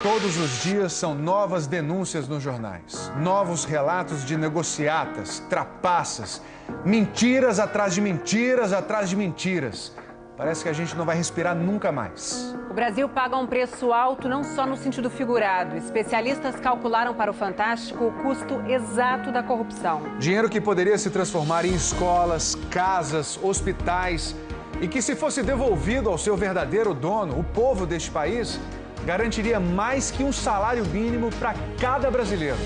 Todos os dias são novas denúncias nos jornais, novos relatos de negociatas, trapaças, mentiras atrás de mentiras atrás de mentiras. Parece que a gente não vai respirar nunca mais. O Brasil paga um preço alto não só no sentido figurado. Especialistas calcularam para o Fantástico o custo exato da corrupção. Dinheiro que poderia se transformar em escolas, casas, hospitais e que, se fosse devolvido ao seu verdadeiro dono, o povo deste país, garantiria mais que um salário mínimo para cada brasileiro.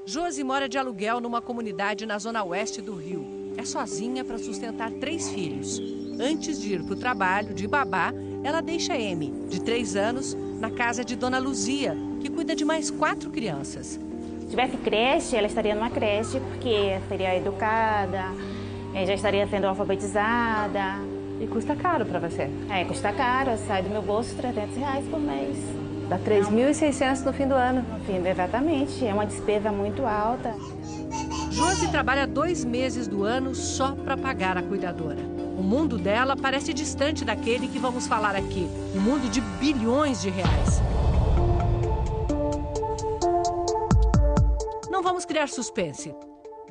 Josi mora de aluguel numa comunidade na zona oeste do Rio. É sozinha para sustentar 3 filhos. Antes de ir para o trabalho de babá, ela deixa Emi, de 3 anos, na casa de Dona Luzia, que cuida de mais 4 crianças. Se tivesse creche, ela estaria numa creche, porque seria educada, já estaria sendo alfabetizada. E custa caro para você? Custa caro, sai do meu bolso R$300 por mês. Dá 3.600 no fim do ano. Exatamente, é uma despesa muito alta. Josi trabalha 2 meses do ano só para pagar a cuidadora. O mundo dela parece distante daquele que vamos falar aqui, um mundo de bilhões de reais. Não vamos criar suspense.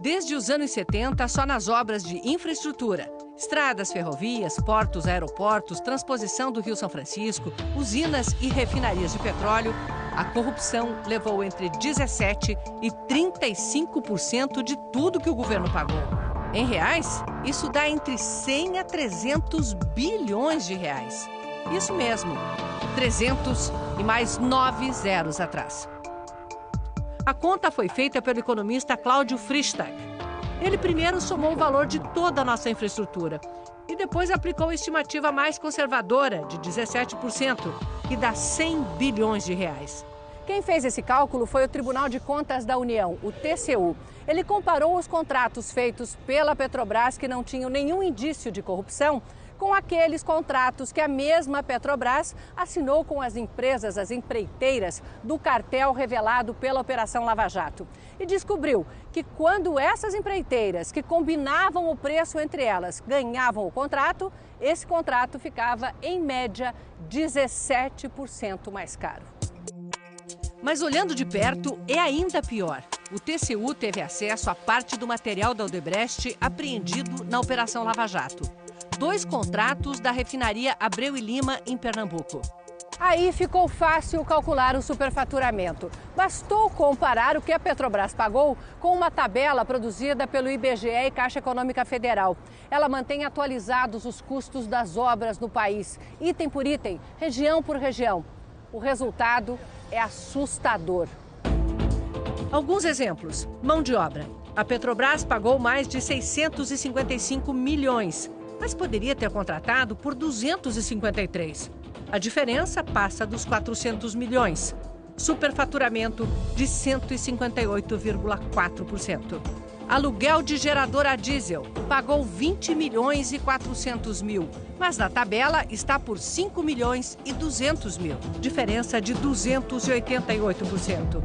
Desde os anos 70, só nas obras de infraestrutura, estradas, ferrovias, portos, aeroportos, transposição do Rio São Francisco, usinas e refinarias de petróleo, a corrupção levou entre 17% e 35% de tudo que o governo pagou. Em reais, isso dá entre 100 a 300 bilhões de reais. Isso mesmo, 300 e mais 9 zeros atrás. A conta foi feita pelo economista Cláudio Fristag. Ele primeiro somou o valor de toda a nossa infraestrutura e depois aplicou a estimativa mais conservadora, de 17%, que dá 100 bilhões de reais. Quem fez esse cálculo foi o Tribunal de Contas da União, o TCU. Ele comparou os contratos feitos pela Petrobras, que não tinham nenhum indício de corrupção, com aqueles contratos que a mesma Petrobras assinou com as empresas, as empreiteiras do cartel revelado pela Operação Lava Jato. E descobriu que quando essas empreiteiras, que combinavam o preço entre elas, ganhavam o contrato, esse contrato ficava, em média, 17% mais caro. Mas olhando de perto, é ainda pior. O TCU teve acesso a parte do material da Odebrecht apreendido na Operação Lava Jato. 2 contratos da refinaria Abreu e Lima, em Pernambuco. Aí ficou fácil calcular o superfaturamento. Bastou comparar o que a Petrobras pagou com uma tabela produzida pelo IBGE e Caixa Econômica Federal. Ela mantém atualizados os custos das obras no país, item por item, região por região. O resultado é assustador. Alguns exemplos. Mão de obra. A Petrobras pagou mais de 655 milhões, mas poderia ter contratado por 253. A diferença passa dos 400 milhões. Superfaturamento de 158,4%. Aluguel de gerador a diesel pagou 20 milhões e 400 mil, mas na tabela está por 5 milhões e 200 mil, diferença de 288%.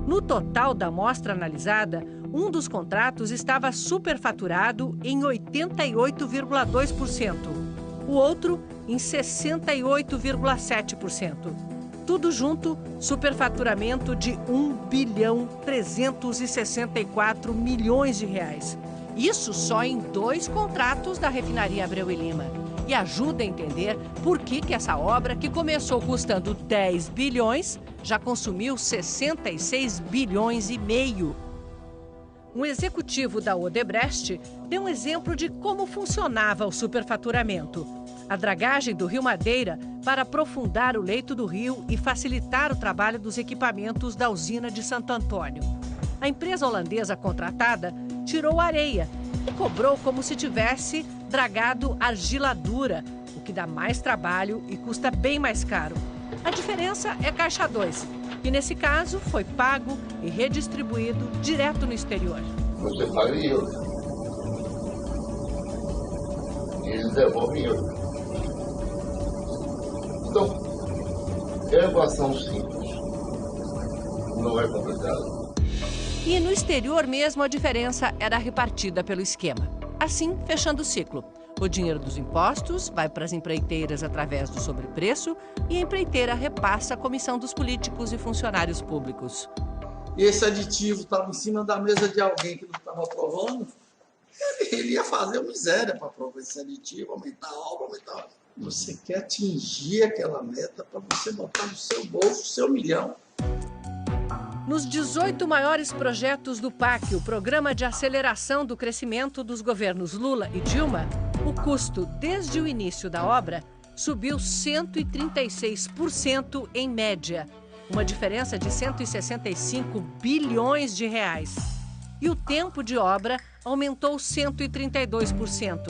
No total da amostra analisada, um dos contratos estava superfaturado em 88,2%, o outro em 68,7%. Tudo junto, superfaturamento de 1,364 bilhões de reais. Isso só em 2 contratos da refinaria Abreu e Lima. E ajuda a entender por que essa obra, que começou custando 10 bilhões, já consumiu 66 bilhões e meio. Um executivo da Odebrecht deu um exemplo de como funcionava o superfaturamento. A dragagem do Rio Madeira para aprofundar o leito do rio e facilitar o trabalho dos equipamentos da usina de Santo Antônio. A empresa holandesa contratada tirou areia e cobrou como se tivesse dragado argila dura, o que dá mais trabalho e custa bem mais caro. A diferença é caixa 2, que nesse caso foi pago e redistribuído direto no exterior. Você paga em euro. E eles devolvem euro. Então, é equação simples. Não é complicado. E no exterior mesmo a diferença era repartida pelo esquema. Assim, fechando o ciclo. O dinheiro dos impostos vai para as empreiteiras através do sobrepreço e a empreiteira repassa a comissão dos políticos e funcionários públicos. Esse aditivo estava em cima da mesa de alguém que não estava aprovando, ele ia fazer miséria para aprovar esse aditivo, aumentar a obra, aumentar. Você quer atingir aquela meta para você botar no seu bolso o seu milhão. Nos 18 maiores projetos do PAC, o Programa de Aceleração do Crescimento dos governos Lula e Dilma, o custo desde o início da obra subiu 136% em média, uma diferença de 165 bilhões de reais. E o tempo de obra aumentou 132%.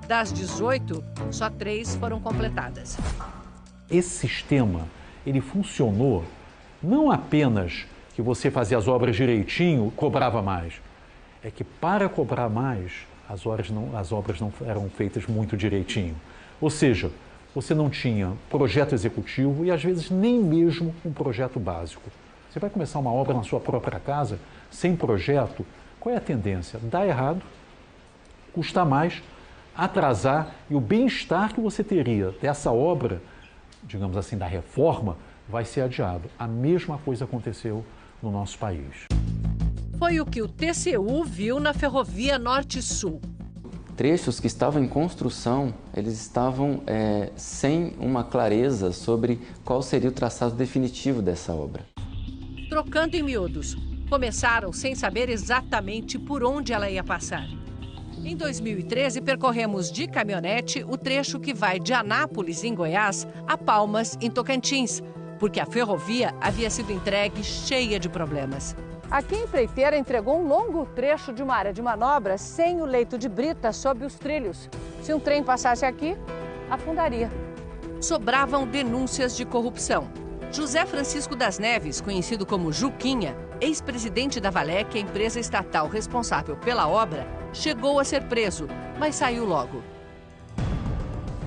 Das 18, só 3 foram completadas. Esse sistema, ele funcionou não apenas que você fazia as obras direitinho, cobrava mais. É que para cobrar mais, as obras não eram feitas muito direitinho. Ou seja, você não tinha projeto executivo e às vezes nem mesmo um projeto básico. Você vai começar uma obra na sua própria casa, sem projeto, qual é a tendência? Dá errado, custa mais, atrasar e o bem-estar que você teria dessa obra, digamos assim, da reforma, vai ser adiado. A mesma coisa aconteceu no nosso país. Foi o que o TCU viu na Ferrovia Norte-Sul. Trechos que estavam em construção, eles estavam sem uma clareza sobre qual seria o traçado definitivo dessa obra. Trocando em miúdos, começaram sem saber exatamente por onde ela ia passar. Em 2013, percorremos de caminhonete o trecho que vai de Anápolis, em Goiás, a Palmas, em Tocantins, porque a ferrovia havia sido entregue cheia de problemas. Aqui a empreiteira entregou um longo trecho de uma área de manobra sem o leito de brita sob os trilhos. Se um trem passasse aqui, afundaria. Sobravam denúncias de corrupção. José Francisco das Neves, conhecido como Juquinha, ex-presidente da Valec, a empresa estatal responsável pela obra, chegou a ser preso, mas saiu logo.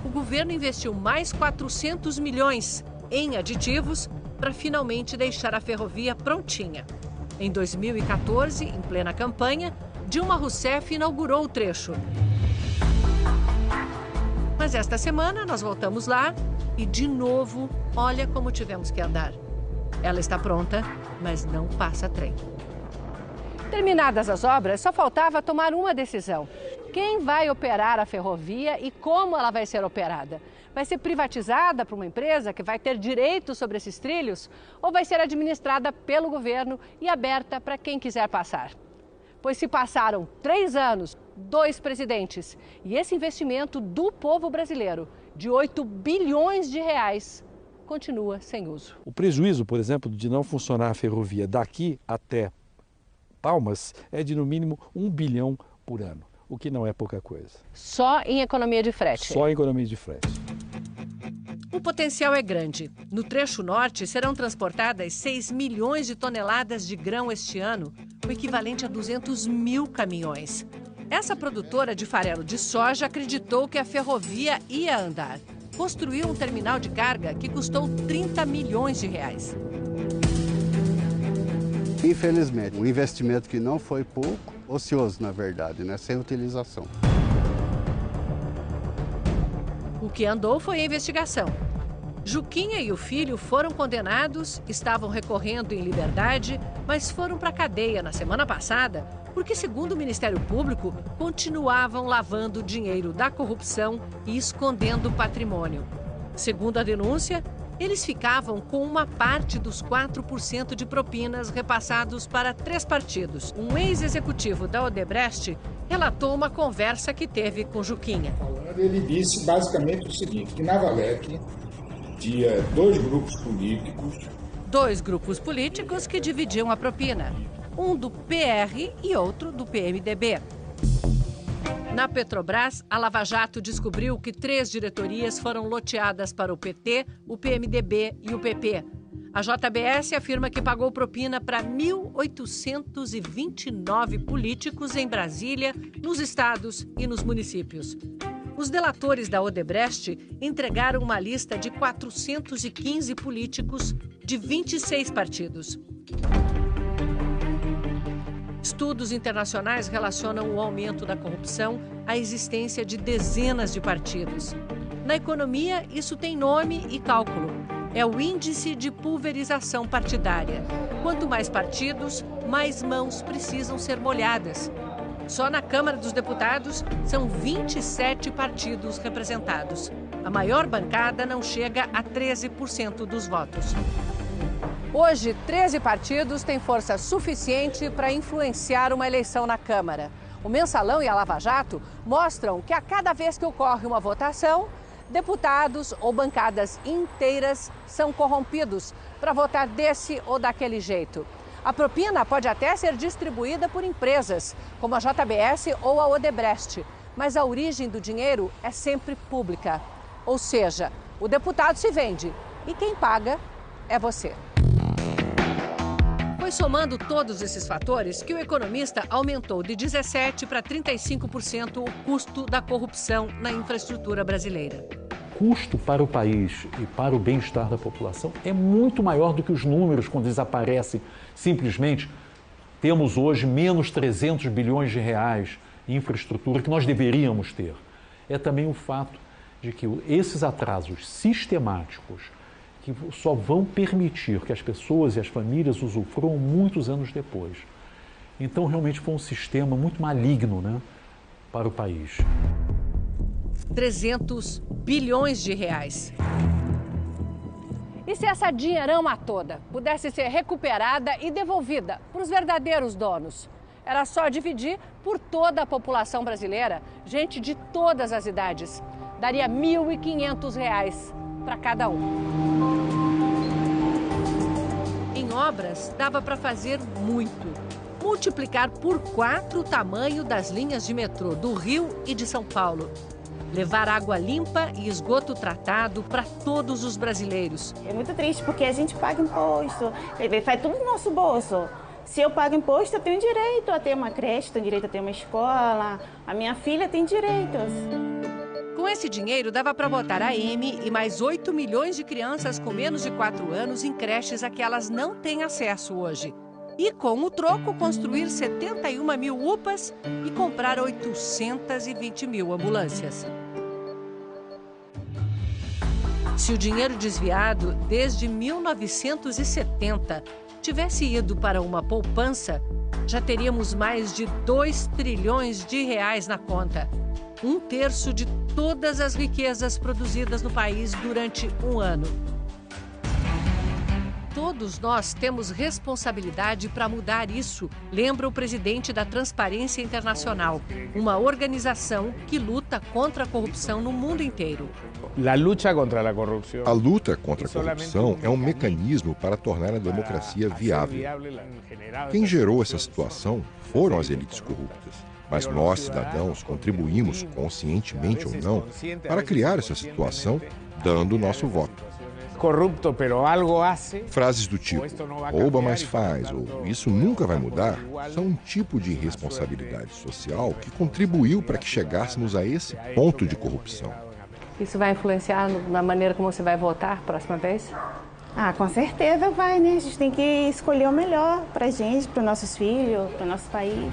O governo investiu mais 400 milhões em aditivos para finalmente deixar a ferrovia prontinha. Em 2014, em plena campanha, Dilma Rousseff inaugurou o trecho. Mas esta semana nós voltamos lá e, de novo, olha como tivemos que andar. Ela está pronta, mas não passa trem. Terminadas as obras, só faltava tomar uma decisão. Quem vai operar a ferrovia e como ela vai ser operada? Vai ser privatizada por uma empresa que vai ter direito sobre esses trilhos? Ou vai ser administrada pelo governo e aberta para quem quiser passar? Pois se passaram 3 anos, 2 presidentes, e esse investimento do povo brasileiro, de 8 bilhões de reais, continua sem uso. O prejuízo, por exemplo, de não funcionar a ferrovia daqui até Palmas é de no mínimo 1 bilhão por ano, o que não é pouca coisa. Só em economia de frete? Só em economia de frete. O potencial é grande. No trecho norte serão transportadas 6 milhões de toneladas de grão este ano, o equivalente a 200 mil caminhões. Essa produtora de farelo de soja acreditou que a ferrovia ia andar. Construiu um terminal de carga que custou 30 milhões de reais. Infelizmente, um investimento que não foi pouco, ocioso na verdade, né? Sem utilização. O que andou foi a investigação. Juquinha e o filho foram condenados, estavam recorrendo em liberdade, mas foram para a cadeia na semana passada porque, segundo o Ministério Público, continuavam lavando dinheiro da corrupção e escondendo patrimônio. Segundo a denúncia, eles ficavam com uma parte dos 4% de propinas repassados para 3 partidos. Um ex-executivo da Odebrecht relatou uma conversa que teve com Juquinha. Ele disse basicamente o seguinte, que na Valec tinha 2 grupos políticos. 2 grupos políticos que dividiam a propina. Um do PR e outro do PMDB. Na Petrobras, a Lava Jato descobriu que 3 diretorias foram loteadas para o PT, o PMDB e o PP. A JBS afirma que pagou propina para 1.829 políticos em Brasília, nos estados e nos municípios. Os delatores da Odebrecht entregaram uma lista de 415 políticos de 26 partidos. Estudos internacionais relacionam o aumento da corrupção à existência de dezenas de partidos. Na economia, isso tem nome e cálculo. É o índice de pulverização partidária. Quanto mais partidos, mais mãos precisam ser molhadas. Só na Câmara dos Deputados são 27 partidos representados. A maior bancada não chega a 13% dos votos. Hoje, 13 partidos têm força suficiente para influenciar uma eleição na Câmara. O Mensalão e a Lava Jato mostram que a cada vez que ocorre uma votação, deputados ou bancadas inteiras são corrompidos para votar desse ou daquele jeito. A propina pode até ser distribuída por empresas, como a JBS ou a Odebrecht, mas a origem do dinheiro é sempre pública. Ou seja, o deputado se vende e quem paga é você. Foi somando todos esses fatores que o economista aumentou de 17% para 35% o custo da corrupção na infraestrutura brasileira. O custo para o país e para o bem-estar da população é muito maior do que os números quando eles aparecem. Simplesmente, temos hoje menos 300 bilhões de reais em infraestrutura que nós deveríamos ter. É também o fato de que esses atrasos sistemáticos que só vão permitir que as pessoas e as famílias usufruam muitos anos depois. Então, realmente foi um sistema muito maligno, né, para o país. 300 bilhões de reais. E se essa dinheirama toda pudesse ser recuperada e devolvida para os verdadeiros donos? Era só dividir por toda a população brasileira, gente de todas as idades. Daria R$ 1.500 para cada um. Em obras, dava para fazer muito. Multiplicar por 4 o tamanho das linhas de metrô do Rio e de São Paulo. Levar água limpa e esgoto tratado para todos os brasileiros. É muito triste porque a gente paga imposto, faz tudo no nosso bolso. Se eu pago imposto, eu tenho direito a ter uma creche, tenho direito a ter uma escola, a minha filha tem direitos. Com esse dinheiro, dava para botar a Amy e mais 8 milhões de crianças com menos de 4 anos em creches a que elas não têm acesso hoje. E, com o troco, construir 71 mil UPAs e comprar 820 mil ambulâncias. Se o dinheiro desviado desde 1970 tivesse ido para uma poupança, já teríamos mais de 2 trilhões de reais na conta. 1/3 de todas as riquezas produzidas no país durante um ano. Todos nós temos responsabilidade para mudar isso, lembra o presidente da Transparência Internacional, uma organização que luta contra a corrupção no mundo inteiro. A luta contra a corrupção é um mecanismo para tornar a democracia viável. Quem gerou essa situação foram as elites corruptas. Mas nós, cidadãos, contribuímos, conscientemente ou não, para criar essa situação, dando o nosso voto. Corrupto, pero algo hace. Frases do tipo, rouba mas faz, ou isso nunca vai mudar, são um tipo de responsabilidade social que contribuiu para que chegássemos a esse ponto de corrupção. Isso vai influenciar na maneira como você vai votar próxima vez? Ah, com certeza vai, né? A gente tem que escolher o melhor pra gente, pros nossos filhos, pro nosso país.